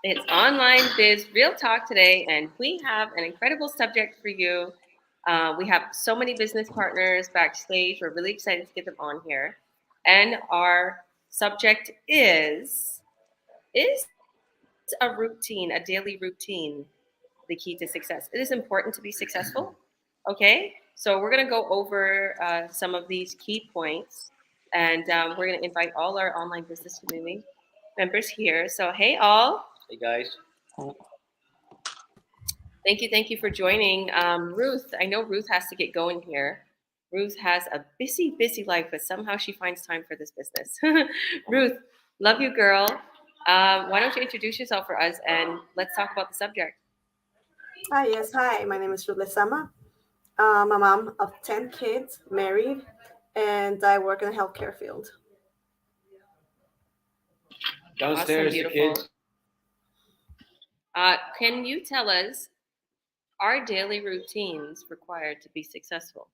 It's Online Biz Real Talk today, and we have an incredible subject for you. We have so many business partners backstage. We're really excited to get them on here. And our subject is a routine, a daily routine, the key to success? It is important to be successful. Okay, so we're going to go over some of these key points, and we're going to invite all our online business community members here. So, hey, all. Hey guys. Thank you for joining. Ruth, I know Ruth has to get going here. Ruth has a busy life, but somehow she finds time for this business. Ruth, love you, girl. Why don't you introduce yourself for us and let's talk about the subject? Hi, yes, hi. My name is Ruth Lesama. I'm a mom of 10 kids, married, and I work in the healthcare field. Awesome, Downstairs, the beautiful. kids. Can you tell us, are daily routines required to be successful?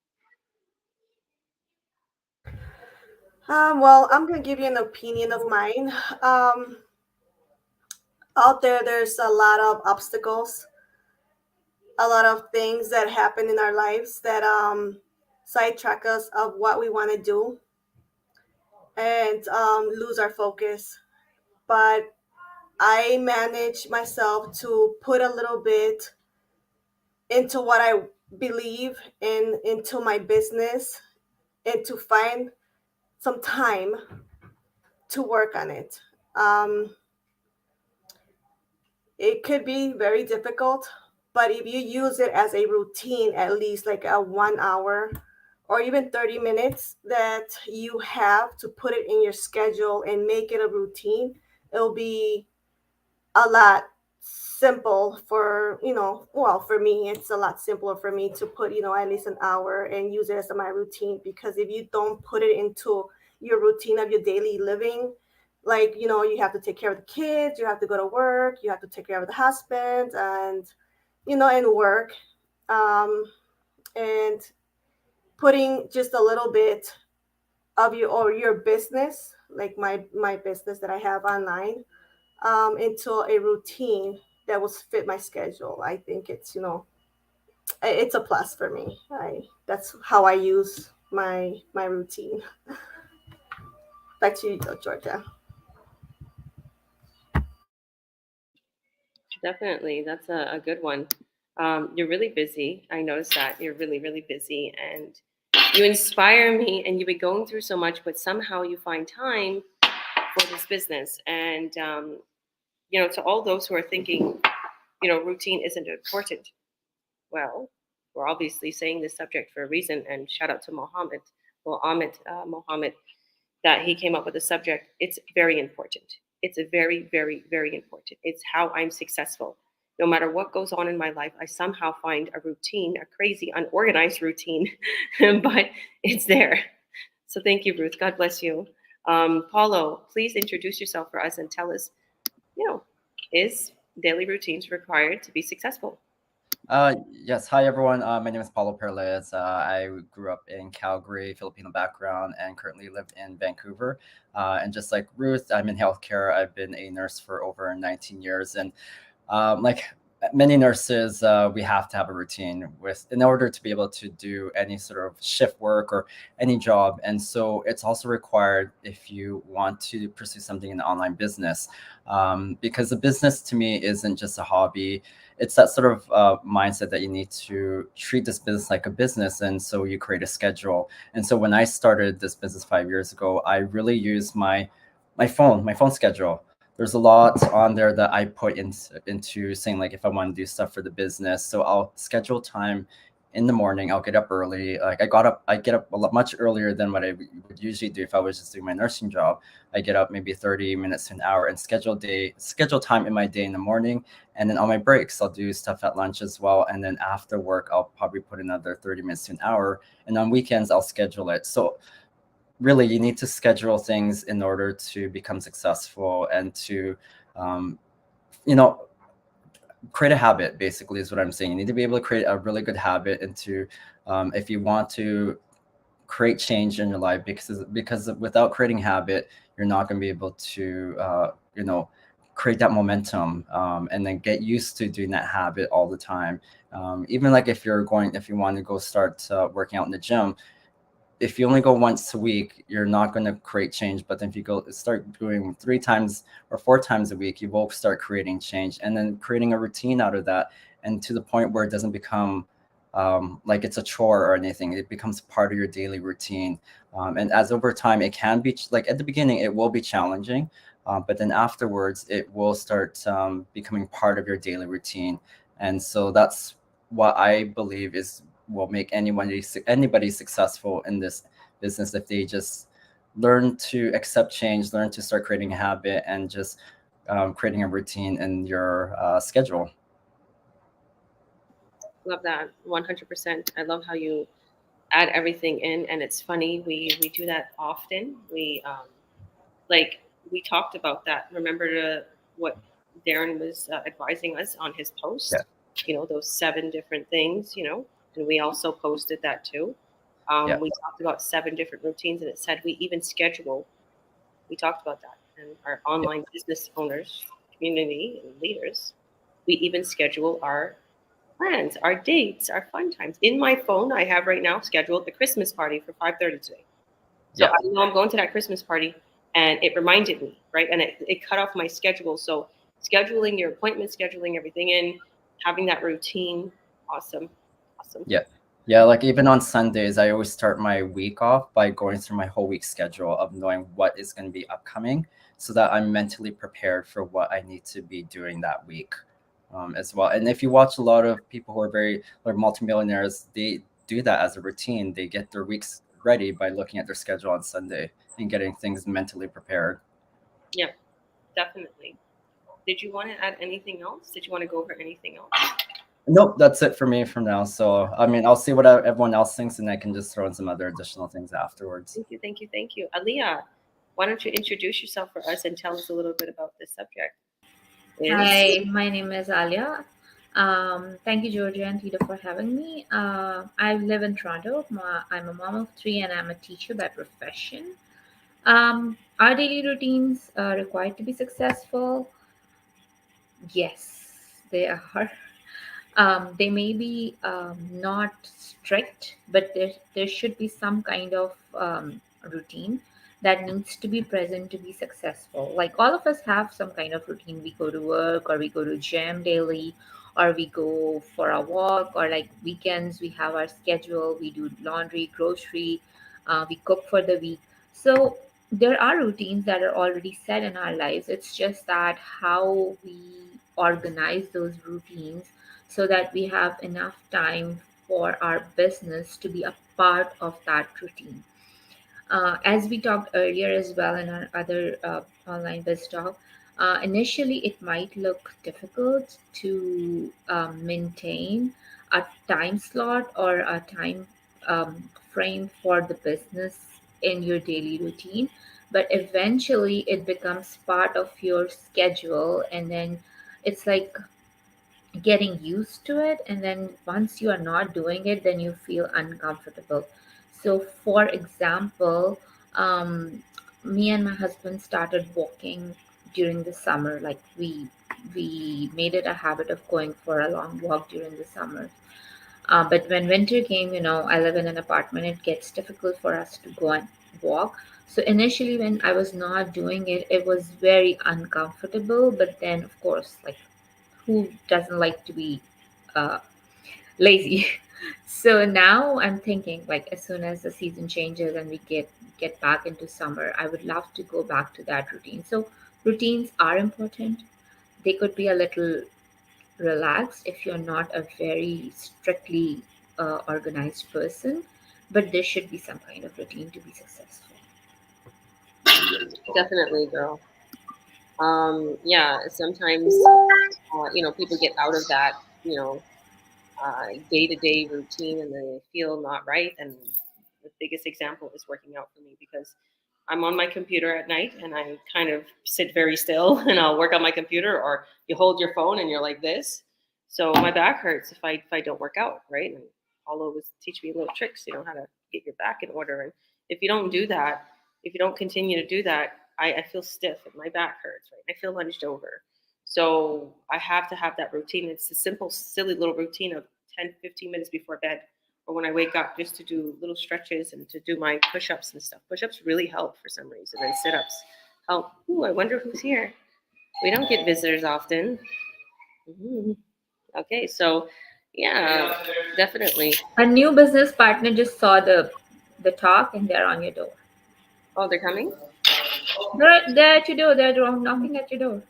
Well, I'm going to give you an opinion of mine. Um, Out there, there's a lot of obstacles, a lot of things that happen in our lives that sidetrack us of what we want to do and lose our focus. But I manage myself to put a little bit into what I believe in, into my business, and to find some time to work on it. Um, it could be very difficult, but if you use it as a routine, at least like a 1 hour or even 30 minutes that you have to put it in your schedule and make it a routine, it'll be a lot simple for, well, for me it's a lot simpler for me to put, at least an hour and use it as my routine, because if you don't put it into your routine of your daily living, like, you have to take care of the kids, you have to go to work, you have to take care of the husband, and and work, um, and putting just a little bit of your business, like my business that I have online, into a routine that will fit my schedule. I think it's, it's a plus for me. That's how I use my routine. Back to you, Georgia. Definitely, that's a good one. You're really busy. I noticed that you're really busy, and you inspire me. And you've been going through so much, but somehow you find time for this business. And to all those who are thinking, routine isn't important. Well, we're obviously saying this subject for a reason. And shout out to Mohammed, that he came up with the subject. It's very important. It's a very important. It's how I'm successful. No matter what goes on in my life, I somehow find a routine, a crazy, unorganized routine, but it's there. So thank you, Ruth. God bless you. Paulo, please introduce yourself for us and tell us, you know, is daily routines required to be successful? Yes. Hi, everyone. My name is Paulo Perez. I grew up in Calgary, Filipino background, and currently live in Vancouver. And just like Ruth, I'm in healthcare. I've been a nurse for over 19 years. And like many nurses, we have to have a routine with in order to be able to do any sort of shift work or any job. And so it's also required if you want to pursue something in the online business, because the business to me isn't just a hobby. It's that sort of mindset that you need to treat this business like a business, and so you create a schedule. And so when I started this business 5 years ago, I really used my phone schedule. There's a lot on there that I put into saying, like, if I want to do stuff for the business. So I'll schedule time in the morning. I'll get up early. Like I get up a lot much earlier than what I would usually do if I was just doing my nursing job. I get up maybe 30 minutes to an hour and schedule time in my day in the morning. And then on my breaks, I'll do stuff at lunch as well. And then after work, I'll probably put another 30 minutes to an hour. And on weekends, I'll schedule it. So really, you need to schedule things in order to become successful and to um, you know create a habit. Basically, is what I'm saying. You need to be able to create a really good habit into, if you want to create change in your life, because without creating habit, you're not going to be able to create that momentum, and then get used to doing that habit all the time. Even like if you want to go start working out in the gym, if you only go once a week, you're not going to create change. But then if you start doing 3 times or 4 times a week, you will start creating change, and then creating a routine out of that, and to the point where it doesn't become like it's a chore or anything. It becomes part of your daily routine. And as over time, it can be like at the beginning, it will be challenging, but then afterwards, it will start becoming part of your daily routine. And so that's what I believe is will make anybody successful in this business if they just learn to accept change, learn to start creating a habit, and just creating a routine in your schedule. Love that 100%. I love how you add everything in, and it's funny, we do that often. Like we talked about that. Remember what Darren was advising us on his post? Yeah. Those 7 different things. And we also posted that too. Yeah. We talked about 7 different routines, and it said we even schedule. We talked about that, and our online business owners, community, and leaders, we even schedule our plans, our dates, our fun times. In my phone, I have right now scheduled the Christmas party for 5:30 today. So Yeah. I know I'm going to that Christmas party, and it reminded me, right? And it cut off my schedule. So scheduling your appointment, scheduling everything in, having that routine, awesome. Yeah. Yeah, like even on Sundays, I always start my week off by going through my whole week schedule of knowing what is going to be upcoming so that I'm mentally prepared for what I need to be doing that week, as well. And if you watch a lot of people who are very like multimillionaires, they do that as a routine. They get their weeks ready by looking at their schedule on Sunday and getting things mentally prepared. Yeah, definitely. Did you want to add anything else? Did you want to go over anything else? Nope, that's it for me for now. So, I mean, I'll see what everyone else thinks, and I can just throw in some other additional things afterwards. Thank you. Aliyah, why don't you introduce yourself for us and tell us a little bit about this subject? Hi, my name is Alia. Thank you, Georgia and Tito, for having me. I live in Toronto. I'm a mom of 3 and I'm a teacher by profession. Our daily routines are required to be successful. Yes, they are. They may be not strict, but there should be some kind of routine that needs to be present to be successful. Like all of us have some kind of routine. We go to work or we go to gym daily or we go for a walk or like weekends we have our schedule. We do laundry, grocery, we cook for the week. So there are routines that are already set in our lives. It's just that how we organize those routines so that we have enough time for our business to be a part of that routine. As we talked earlier as well in our other online biz talk, initially it might look difficult to maintain a time slot or a time frame for the business in your daily routine, but eventually it becomes part of your schedule, and then it's like getting used to it, and then once you are not doing it then you feel uncomfortable. So for example, me and my husband started walking during the summer. Like we made it a habit of going for a long walk during the summer. But when winter came, I live in an apartment, it gets difficult for us to go and walk. So initially when I was not doing it, it was very uncomfortable, but then of course, like, who doesn't like to be uh, lazy? So now I'm thinking, like, as soon as the season changes and we get back into summer, I would love to go back to that routine. So routines are important. They could be a little relaxed if you're not a very strictly organized person, but there should be some kind of routine to be successful. Definitely, girl. Yeah, sometimes people get out of that day-to-day routine and they feel not right. And the biggest example is working out for me because I'm on my computer at night and I kind of sit very still and I'll work on my computer, or you hold your phone and you're like this. So my back hurts if I don't work out, right? And Paulo was teach me little tricks, how to get your back in order. And if you don't do that, if you don't continue to do that, I feel stiff and my back hurts, right? I feel hunched over. So I have to have that routine. It's a simple, silly little routine of 10, 15 minutes before bed or when I wake up, just to do little stretches and to do my push-ups and stuff. Push-ups really help for some reason, and sit-ups help. Ooh, I wonder who's here. We don't get visitors often. Okay, so yeah, definitely. A new business partner just saw the talk and they're on your door. Oh, they're coming? They're at your door. They're knocking at your door.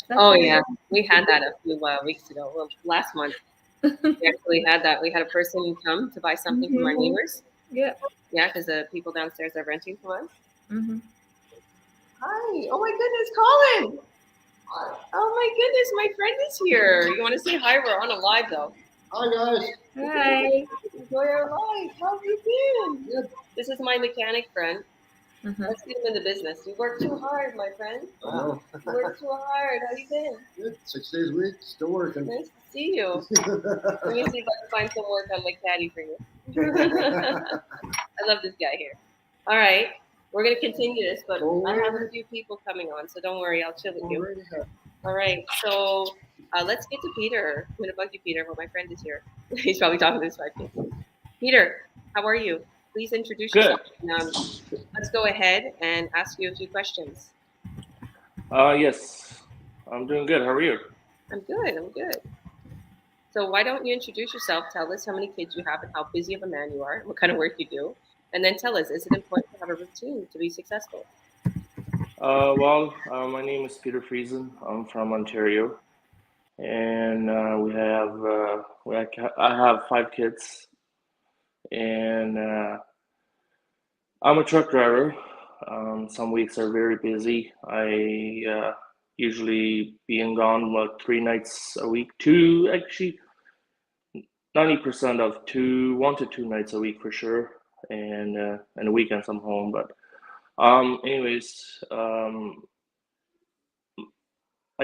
That's Oh what yeah, we had that a few weeks ago. Well, last month we actually had that. We had a person come to buy something from our neighbors. Yeah. Yeah, because the people downstairs are renting from us. Mm-hmm. Hi. Oh my goodness, Colin. Oh my goodness, my friend is here. You want to say hi? We're on a live though. Hi guys. Hi. Enjoy our live. How have you been? Good. This is my mechanic friend. Mm-hmm. Let's get him in the business. You work too hard, my friend. I know. You work too hard. How you been? Good. 6 days a week, still working. Nice to see you. Let me see if I can find some work on my caddy for you. I love this guy here. All right. We're going to continue this, but I have a few people coming on, so don't worry. I'll chill with you. All right. So let's get to Peter. I'm going to bug you, Peter, but my friend is here. He's probably talking to his wife. Peter, how are you? Please introduce yourself. Let's go ahead and ask you a few questions. Yes, I'm doing good. How are you? I'm good. So why don't you introduce yourself? Tell us how many kids you have and how busy of a man you are, and what kind of work you do. And then tell us, is it important to have a routine to be successful? My name is Peter Friesen. I'm from Ontario, and I have 5 kids, and I'm a truck driver. Some weeks are very busy. I usually being gone about 3 nights a week. 90% of 1 to 2 nights a week for sure, and the weekends I'm home. But I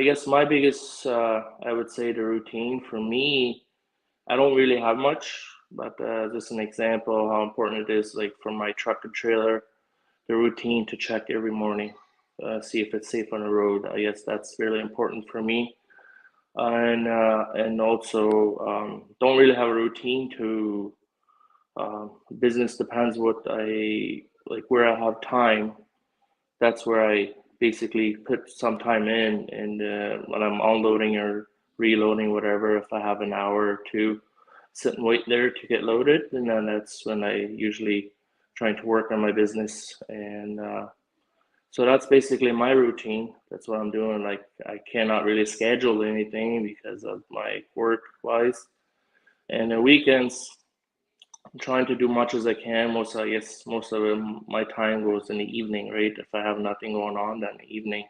guess my biggest, I would say, the routine for me, I don't really have much, but just an example of how important it is, like for my truck and trailer, the routine to check every morning, see if it's safe on the road. I guess that's really important for me. And also don't really have a routine to business. Depends what I like, where I have time. That's where I basically put some time in, and when I'm unloading or reloading, whatever, if I have an hour or two, sit and wait there to get loaded, and then that's when I usually trying to work on my business. And so that's basically my routine. That's what I'm doing. Like, I cannot really schedule anything because of my work wise. And the weekends, I'm trying to do much as I can. Most of my time goes in the evening, right? If I have nothing going on, then the evening.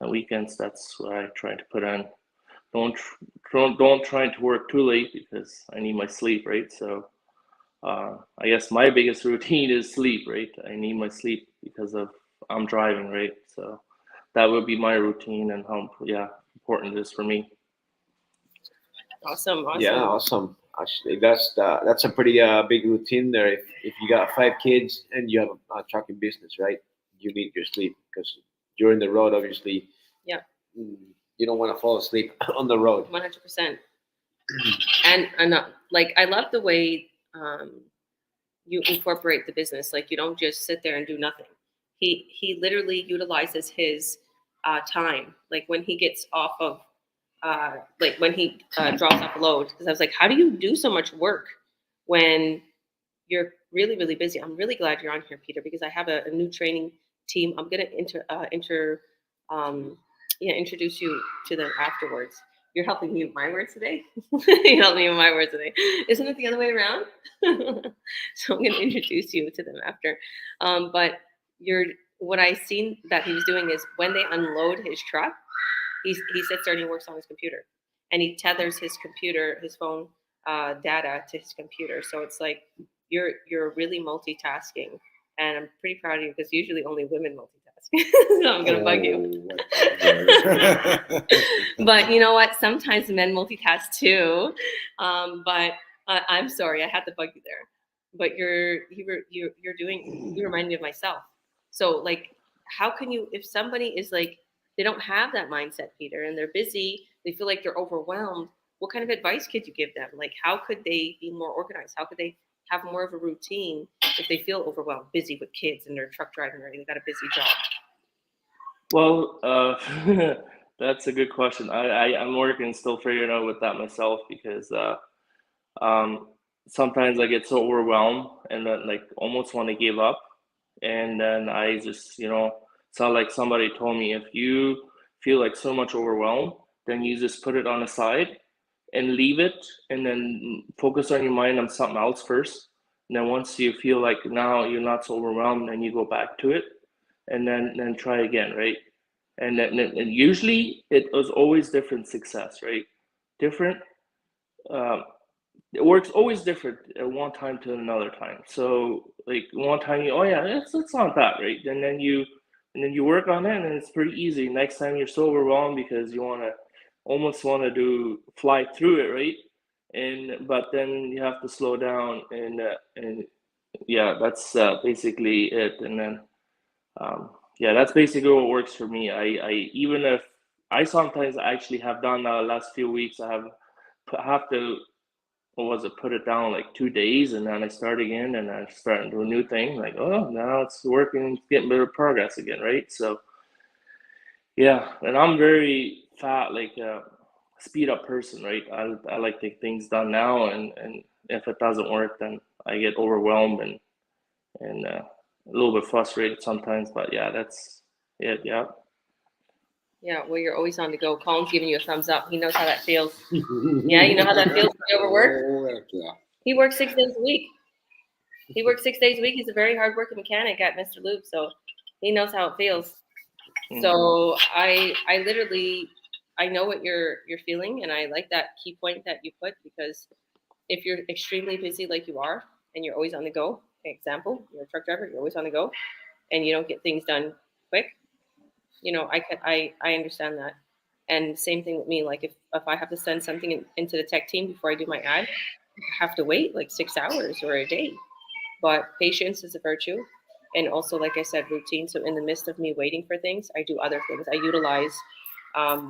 And weekends, that's what I try to put in. Don't try to work too late because I need my sleep, right? So I guess my biggest routine is sleep, right? I need my sleep because of I'm driving, right? So that would be my routine and how important it is for me. Awesome. Yeah, awesome. Actually, that's a pretty big routine there. If you got 5 kids and you have a trucking business, right? You need your sleep because during the road, obviously. Yeah. You don't want to fall asleep on the road. 100%. And like, I love the way you incorporate the business. Like, you don't just sit there and do nothing. He literally utilizes his time. Like, when he gets off of, like when he drops off a load, because I was like, how do you do so much work when you're really, really busy? I'm really glad you're on here, Peter, because I have a new training team. I'm going to introduce you to them afterwards. You're helping me with my words today. You're helping me with my words today. Isn't it the other way around? So I'm going to introduce you to them after. But what I seen that he was doing is when they unload his truck, he sits there and he works on his computer, and he tethers his phone data to his computer. So it's like you're really multitasking, and I'm pretty proud of you because usually only women multitask. So I'm gonna bug you. But you know what? Sometimes men multitask too. But I'm sorry, I had to bug you there. But you remind me of myself. So like how can you, if somebody is like, they don't have that mindset, Peter, and they're busy, they feel like they're overwhelmed, what kind of advice could you give them? Like, how could they be more organized? How could they have more of a routine if they feel overwhelmed, busy with kids and they're truck driving or they've got a busy job? Well, that's a good question. I'm working, still figuring out with that myself, because um, sometimes I get so overwhelmed and then like almost want to give up. And then I just, it's not like somebody told me, if you feel like so much overwhelmed, then you just put it on the side and leave it, and then focus on your mind on something else first. And then once you feel like now you're not so overwhelmed, then you go back to it, and then try again, right? And usually it was always different success, right? Different. It works always different at one time to another time. So like one time oh yeah, it's not that, right? And then you work on it, and it's pretty easy. Next time you're so overwhelmed because you almost want to do fly through it, right? But then you have to slow down, and yeah, that's basically it. And then yeah, that's basically what works for me. I even if I sometimes actually have done last few weeks, I have to, what was it, put it down like 2 days, and then I start again, and I start and do a new thing. Like, oh, now it's working, it's getting better progress again, right? So yeah, and I'm very like speed up person, right? I like to get things done now, and if it doesn't work, then I get overwhelmed and a little bit frustrated sometimes. But yeah, that's it. Yeah. Yeah, well, you're always on the go. Colin's giving you a thumbs up. He knows how that feels. Yeah, you know how that feels to be overworked? Oh, heck yeah. He works 6 days a week. He's a very hardworking mechanic at Mr. Loop, so he knows how it feels. So I literally, I know what you're feeling, and I like that key point that you put, because if you're extremely busy like you are, and you're always on the go, example, you're a truck driver, you're always on the go, and you don't get things done quick, I understand that. And same thing with me. Like if I have to send something into the tech team before I do my ad, I have to wait like 6 hours or a day. But patience is a virtue. And also, like I said, routine. So in the midst of me waiting for things, I do other things. I utilize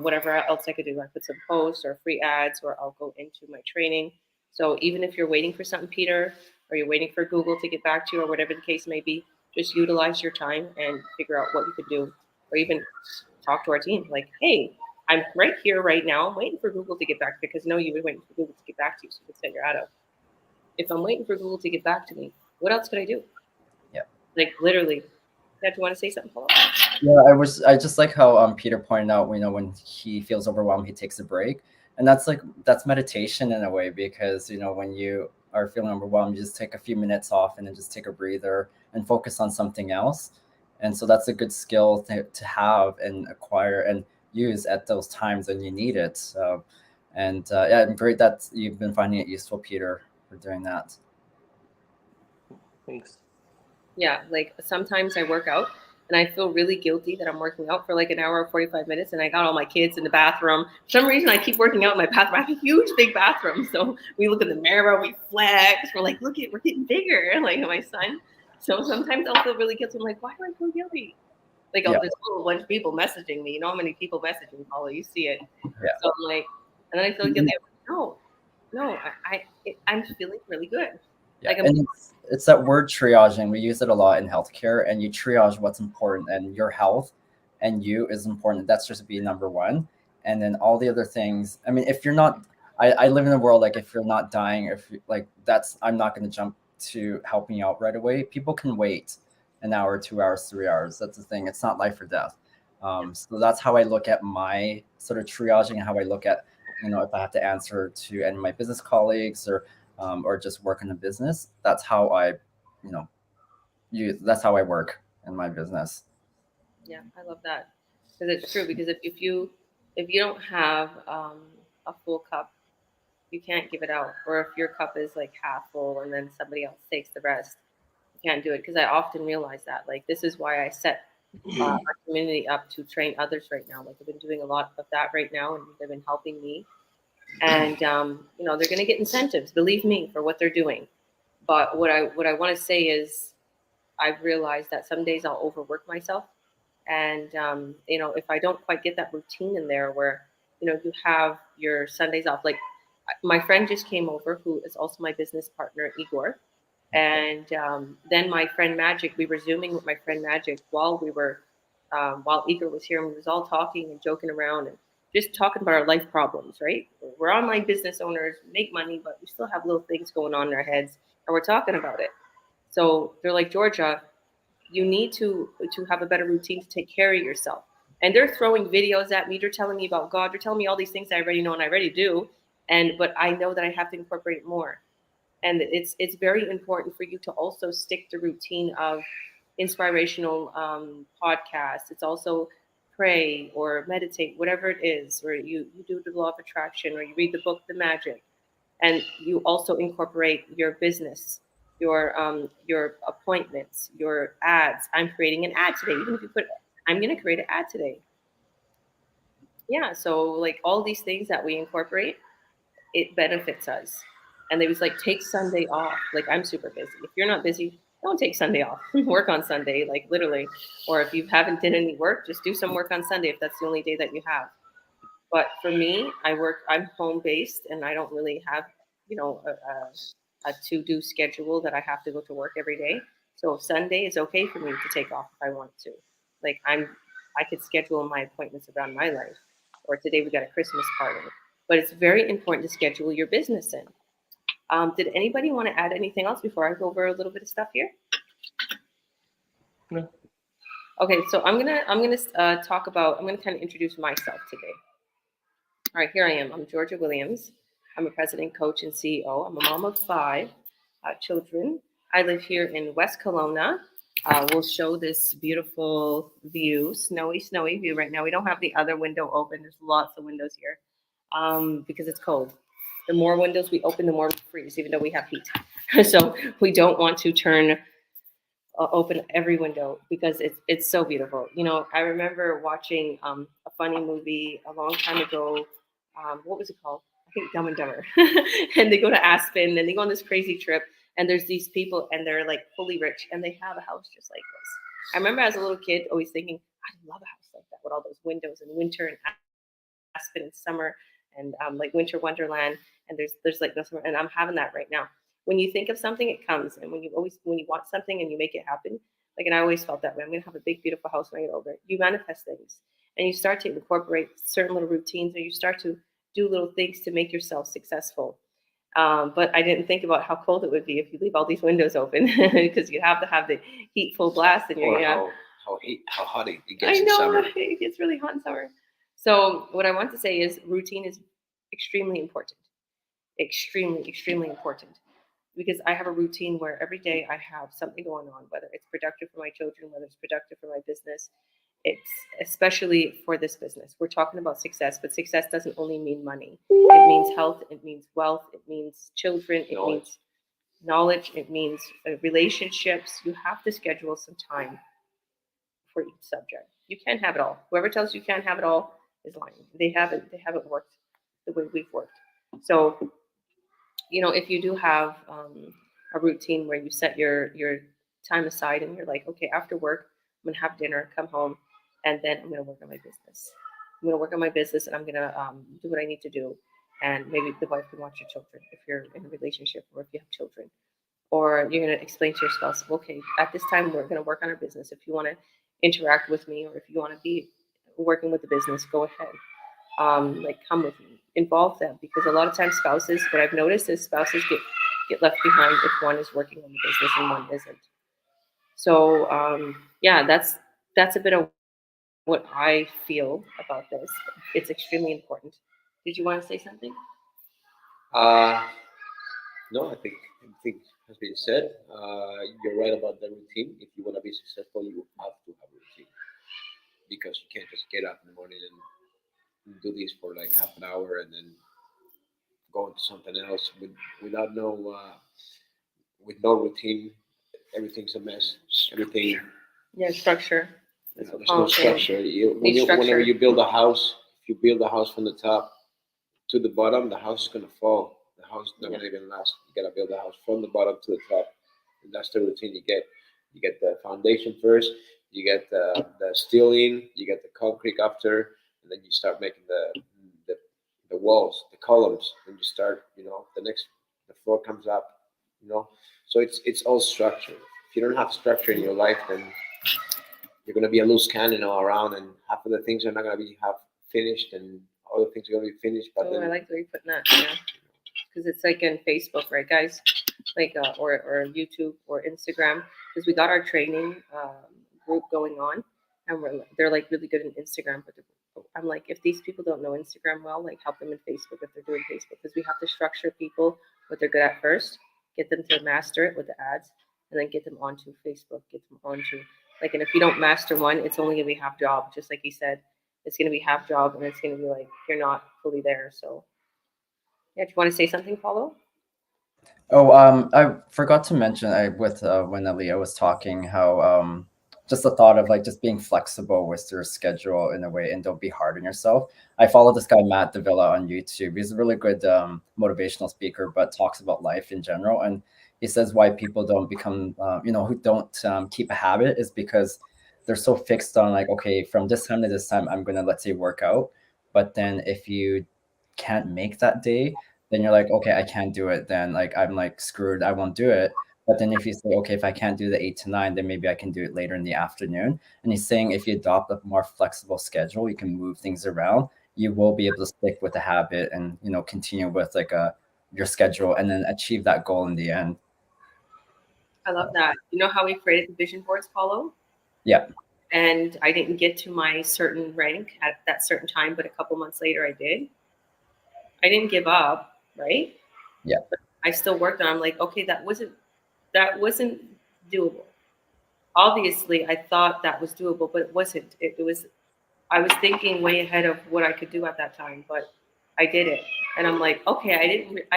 whatever else I could do. I put some posts or free ads, or I'll go into my training. So even if you're waiting for something, Peter, or you're waiting for Google to get back to you, or whatever the case may be, just utilize your time and figure out what you could do. Or even talk to our team like, hey, I'm right here right now. I'm waiting for Google to get back, because no, you've been waiting for Google to get back to you so you can send your ad out. If I'm waiting for Google to get back to me, what else could I do? Yeah. Like literally. Did you want to say something, Paul? Yeah, I just like how Peter pointed out, when he feels overwhelmed, he takes a break. And that's meditation in a way, because when you are feeling overwhelmed, you just take a few minutes off and then just take a breather and focus on something else. And so that's a good skill to have and acquire and use at those times when you need it. So, and yeah, I'm great that you've been finding it useful, Peter, for doing that. Thanks. Yeah, like sometimes I work out and I feel really guilty that I'm working out for like an hour or 45 minutes, and I got all my kids in the bathroom. For some reason, I keep working out in my bathroom. I have a huge, big bathroom. So we look in the mirror, we flex. We're like, look, we're getting bigger, like my son. So sometimes I'll feel really guilty. I'm like, why do I feel guilty? Like, there's a whole bunch of people messaging me. You know how many people message me, Paula? You see it. Yeah. So I'm like, and then I feel guilty. I'm like, no, I'm feeling really good. Yeah. Like and it's that word triaging. We use it a lot in healthcare, and you triage what's important, and your health and you is important. That's just be number one. And then all the other things. I mean, if you're not, I live in a world like if you're not dying, if you, like that's, I'm not going to jump to helping you out right away. People can wait an hour, 2 hours, 3 hours. That's the thing. It's not life or death. So that's how I look at my sort of triaging, and how I look at, if I have to answer to any of my business colleagues or just work in a business. That's how I, that's how I work in my business. Yeah, I love that, because it's true. Because if you don't have a full cup, you can't give it out. Or if your cup is like half full and then somebody else takes the rest, you can't do it. Because I often realize that. Like, this is why I set our community up to train others right now. Like, I've been doing a lot of that right now, and they've been helping me. And they're going to get incentives, believe me, for what they're doing. But what I want to say is, I've realized that some days I'll overwork myself, And if I don't quite get that routine in there, where you have your Sundays off. Like my friend just came over, who is also my business partner, Igor, and then my friend Magic. We were zooming with my friend Magic while Igor was here, and we was all talking and joking around and just talking about our life problems. Right? We're online business owners, make money, but we still have little things going on in our heads, and we're talking about it. So they're like, Georgia, you need to have a better routine to take care of yourself. And they're throwing videos at me. They're telling me about God. They're telling me all these things I already know and I already do. But I know that I have to incorporate it more. And it's very important for you to also stick to routine of inspirational podcasts. It's also pray or meditate, whatever it is, or you do the law of attraction, or you read the book The Magic, and you also incorporate your business, your appointments, your ads. I'm creating an ad today. Even if you put, I'm going to create an ad today. Yeah. So like all these things that we incorporate, it benefits us. And they was like, take Sunday off. Like I'm super busy. If you're not busy, don't take Sunday off. Work on Sunday, like literally. Or if you haven't done any work, just do some work on Sunday if that's the only day that you have. But for me, I'm home based, and I don't really have, a to-do schedule that I have to go to work every day. So Sunday is okay for me to take off if I want to. Like I could schedule my appointments around my life. Or today we got a Christmas party. But it's very important to schedule your business in. Did anybody want to add anything else before I go over a little bit of stuff here? No. Okay, so I'm gonna talk about. I'm gonna kind of introduce myself today. All right, here I am. I'm Georgia Williams. I'm a president, coach, and CEO. I'm a mom of 5 children. I live here in West Kelowna. We'll show this beautiful view, snowy view right now. We don't have the other window open. There's lots of windows here because it's cold. The more windows we open, the more we freeze, even though we have heat. So we don't want to open every window because it's so beautiful. I remember watching a funny movie a long time ago. What was it called? I think Dumb and Dumber. And they go to Aspen and they go on this crazy trip. And there's these people and they're like fully rich and they have a house just like this. I remember as a little kid always thinking, I'd love a house like that with all those windows in winter and Aspen in summer and like winter wonderland. And there's like no summer, and I'm having that right now. When you think of something, it comes. And when you want something and you make it happen, like, and I always felt that way. I'm going to have a big, beautiful house when I get older. You manifest things and you start to incorporate certain little routines, or you start to do little things to make yourself successful. But I didn't think about how cold it would be if you leave all these windows open because you have to have the heat full blast. And Or how hot it gets I in know summer. it gets really hot in summer. So what I want to say is routine is extremely important. Extremely, extremely important. Because I have a routine where every day I have something going on, whether it's productive for my children, whether it's productive for my business. It's especially for this business. We're talking about success, but success doesn't only mean money. It means health, it means wealth, it means children, it means knowledge, it means relationships. You have to schedule some time for each subject. You can't have it all. Whoever tells you can't have it all is lying. They haven't worked the way we've worked. So if you do have a routine where you set your time aside and you're like, okay, after work, I'm going to have dinner, come home, and then I'm going to work on my business. I'm going to work on my business and I'm going to do what I need to do. And maybe the wife can watch your children if you're in a relationship or if you have children. Or you're going to explain to your spouse, okay, at this time, we're going to work on our business. If you want to interact with me or if you want to be working with the business, go ahead. Come with me, involve them, because a lot of times spouses, what I've noticed is spouses get left behind if one is working on the business and one isn't. So that's a bit of what I feel about this. It's extremely important. Did you want to say something? No, I think everything has been said. You're right about the routine. If you want to be successful, you have to have a routine because you can't just get up in the morning and do this for like half an hour and then go into something else without with no routine. Everything's a mess. Everything. Yeah, structure. There's no structure. Whenever you build a house, if you build a house from the top to the bottom, the house is gonna fall. The house is not gonna even last. You gotta build a house from the bottom to the top, and that's the routine you get. You get the foundation first. You get the steel in, you get the concrete after, and then you start making the walls, the columns. Then you start, the floor comes up, So it's all structure. If you don't have structure in your life, then you're gonna be a loose cannon all around, and half of the things are not gonna be half finished, and other things are gonna be finished. But Oh, then I like the way you're putting that. Yeah, because it's like in Facebook, right, guys? Like or YouTube or Instagram. Because we got our training group going on, and they're like really good in Instagram. But I'm like, if these people don't know Instagram well, like help them in Facebook if they're doing Facebook, because we have to structure people what they're good at first, get them to master it with the ads, and then get them onto Facebook, get them onto like. And if you don't master one, it's only gonna be half job. Just like he said, it's gonna be half job, and it's gonna be like you're not fully there. So yeah, do you want to say something, Paulo? Oh, I forgot to mention with when Aaliyah was talking how just the thought of like just being flexible with your schedule in a way and don't be hard on yourself. I follow this guy Matt Davila on YouTube. He's a really good motivational speaker, but talks about life in general. And he says why people don't become who don't keep a habit is because they're so fixed on like, okay, from this time to this time I'm gonna, let's say, work out. But then if you can't make that day, then you're like, okay, I can't do it. Then like I'm like screwed. I won't do it. But then if you say, okay, if I can't do the 8 to 9, then maybe I can do it later in the afternoon. And he's saying if you adopt a more flexible schedule, you can move things around. You will be able to stick with the habit and continue with like your schedule and then achieve that goal in the end. I love that. You know how we created the vision boards, Paulo? Yeah. And I didn't get to my certain rank at that certain time, but a couple months later I did. I didn't give up, right? Yeah. But I still worked on. I'm like, okay, that wasn't doable. Obviously, I thought that was doable, but it wasn't. It was. I was thinking way ahead of what I could do at that time, but I did it, and I'm like, okay, I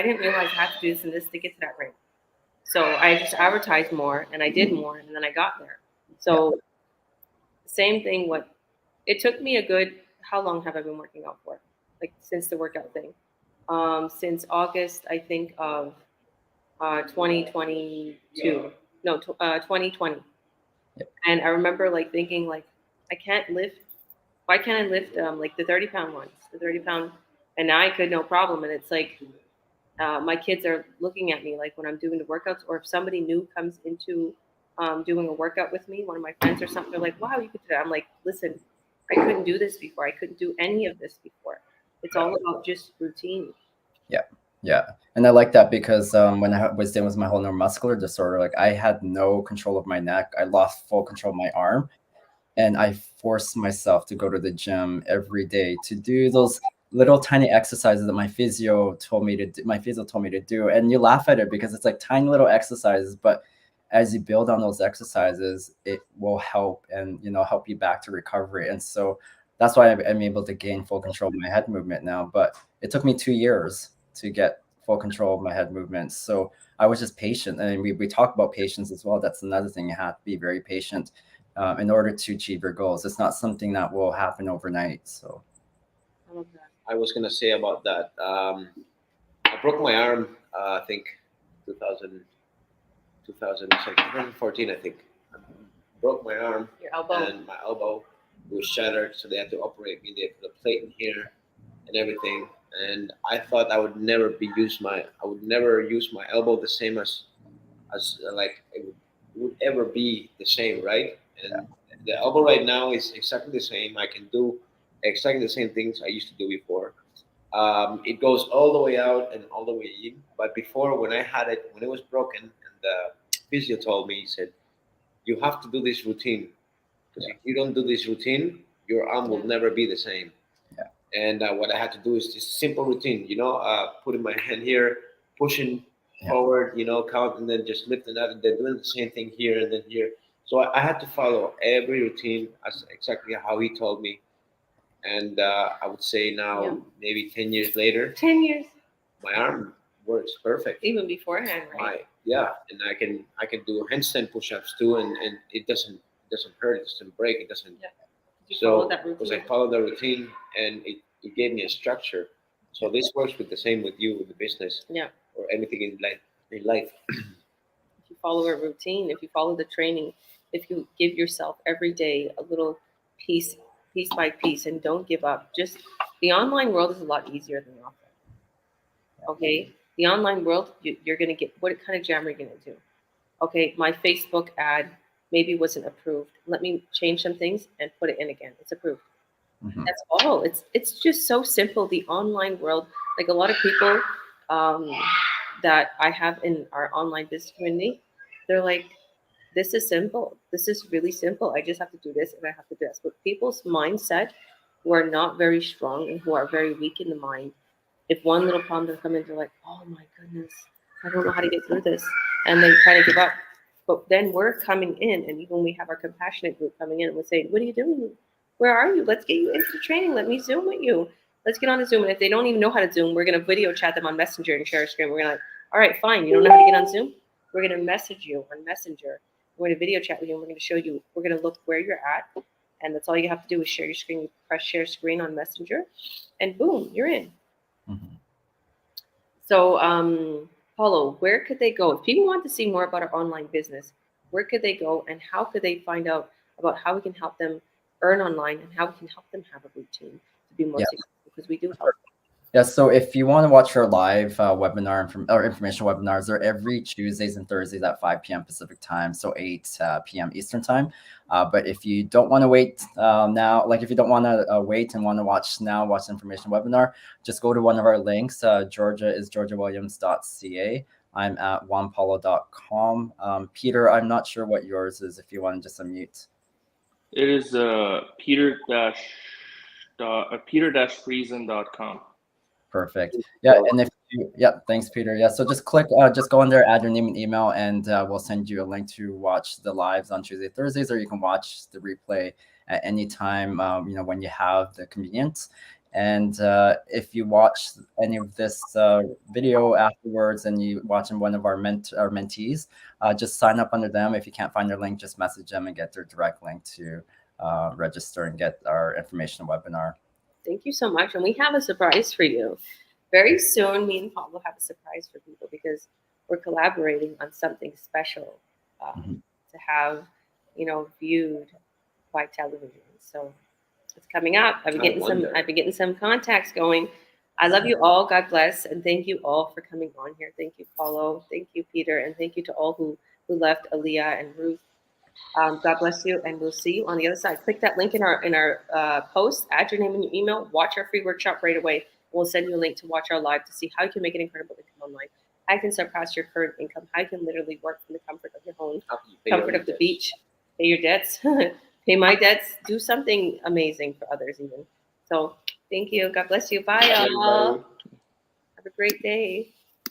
didn't realize I had to do this and this to get to that rank. So I just advertised more, and I did more, and then I got there. So same thing. What it took me a good. How long have I been working out for? Like since the workout thing. Since August, I think of 2022. No, 2020. Yep. And I remember like thinking like, I can't lift. Why can't I lift like the 30-pound ones, the 30-pound? And now I could no problem. And it's like my kids are looking at me like when I'm doing the workouts, or if somebody new comes into doing a workout with me, one of my friends or something, they're like, wow, you could do that. I'm like, listen, I couldn't do this before. I couldn't do any of this before. It's all about just routine. Yeah. And I like that because when I was dealing with my whole neuromuscular disorder, like I had no control of my neck. I lost full control of my arm. And I forced myself to go to the gym every day to do those little tiny exercises that my physio told me to do. And you laugh at it because it's like tiny little exercises, but as you build on those exercises, it will help and help you back to recovery. And so that's why I'm able to gain full control of my head movement now. But it took me 2 years to get full control of my head movements. So I was just patient. And we talk about patience as well. That's another thing. You have to be very patient in order to achieve your goals. It's not something that will happen overnight. So I love that. I was gonna say about that. I broke my arm. I think 2014. I think broke my arm Your elbow. and my elbow was shattered. So they had to operate me. They put a plate in here and everything. And I thought I would never use my elbow the same as like it would ever be the same, right? And the elbow right now is exactly the same. I can do exactly the same things I used to do before. It goes all the way out and all the way in. But before, when it was broken, and the physio told me, he said, you have to do this routine. Because if you don't do this routine, your arm will never be the same. Yeah. And what I had to do is just simple routine, putting my hand here, pushing forward, count, and then just lifting up, and then doing the same thing here and then here. So I had to follow every routine as exactly how he told me. And I would say now, maybe 10 years later, 10 years. my arm works perfect. Even beforehand, right? And I can do handstand push-ups too, and it doesn't hurt, it doesn't break, it doesn't. Yeah. You So follow that because routine. I followed the routine, and it gave me a structure. So this works with the same with you with the business. Yeah. Or anything in life. If you follow a routine, if you follow the training, if you give yourself every day a little piece by piece, and don't give up. Just the online world is a lot easier than the offline. Okay, the online world, you're gonna get, what kind of jam are you gonna do? Okay, my Facebook ad maybe wasn't approved. Let me change some things and put it in again. It's approved. Mhm. That's all. It's just so simple. The online world, like a lot of people um, that I have in our online business community, they're like, this is simple. This is really simple. I just have to do this and I have to do this. But people's mindset who are not very strong and who are very weak in the mind, if one little problem doesn't come in, they're like, oh my goodness, I don't know how to get through this. And they try to give up. But then we're coming in, and even we have our compassionate group coming in and we're saying, what are you doing? Where are you? Let's get you into the training. Let me Zoom with you. Let's get on a Zoom. And if they don't even know how to Zoom, we're going to video chat them on Messenger and share a screen. We're going to like, all right, fine. You don't know how to get on Zoom? We're going to message you on Messenger. We're going to video chat with you, and we're going to show you. We're going to look where you're at. And that's all you have to do is share your screen. You press share screen on Messenger, and boom, you're in. Mhm. So, Paulo, where could they go? If people want to see more about our online business, where could they go, and how could they find out about how we can help them earn online and how we can help them have a routine to be more Yeah. successful? Because we do help. Yeah, so if you want to watch our live webinar or information webinars, they're every Tuesdays and Thursdays at 5 p.m. Pacific time, so 8 p.m. Eastern time. But if you don't want to wait now, like if you don't want to wait and want to watch the information webinar, just go to one of our links. Georgia is georgiawilliams.ca. I'm at juanpaulo.com. Peter, I'm not sure what yours is. If you want to just unmute. It is peter-friesen.com. Perfect. Yeah, and if you, yeah, thanks, Peter. Yeah, so just click, just go in there, add your name and email, and we'll send you a link to watch the lives on Tuesday, Thursdays, or you can watch the replay at any time, when you have the convenience. And if you watch any of this video afterwards and you watching one of our mentees, just sign up under them. If you can't find their link, just message them and get their direct link to register and get our information webinar. Thank you so much. And we have a surprise for you. Very soon, me and Paul will have a surprise for people because we're collaborating on something special to have, viewed by television. So it's coming up. I've been getting some contacts going. I love you all. God bless. And thank you all for coming on here. Thank you, Paulo. Thank you, Peter. And thank you to all who left, Aaliyah and Ruth. God bless you, and we'll see you on the other side. Click that link in our post, add your name and your email, watch our free workshop right away. We'll send you a link to watch our live to see how you can make an incredible income online, how you can surpass your current income, how you can literally work from the comfort of your home, comfort of the beach, pay your debts, pay my debts, do something amazing for others even. So thank you. God bless you. Bye, y'all. Have a great day.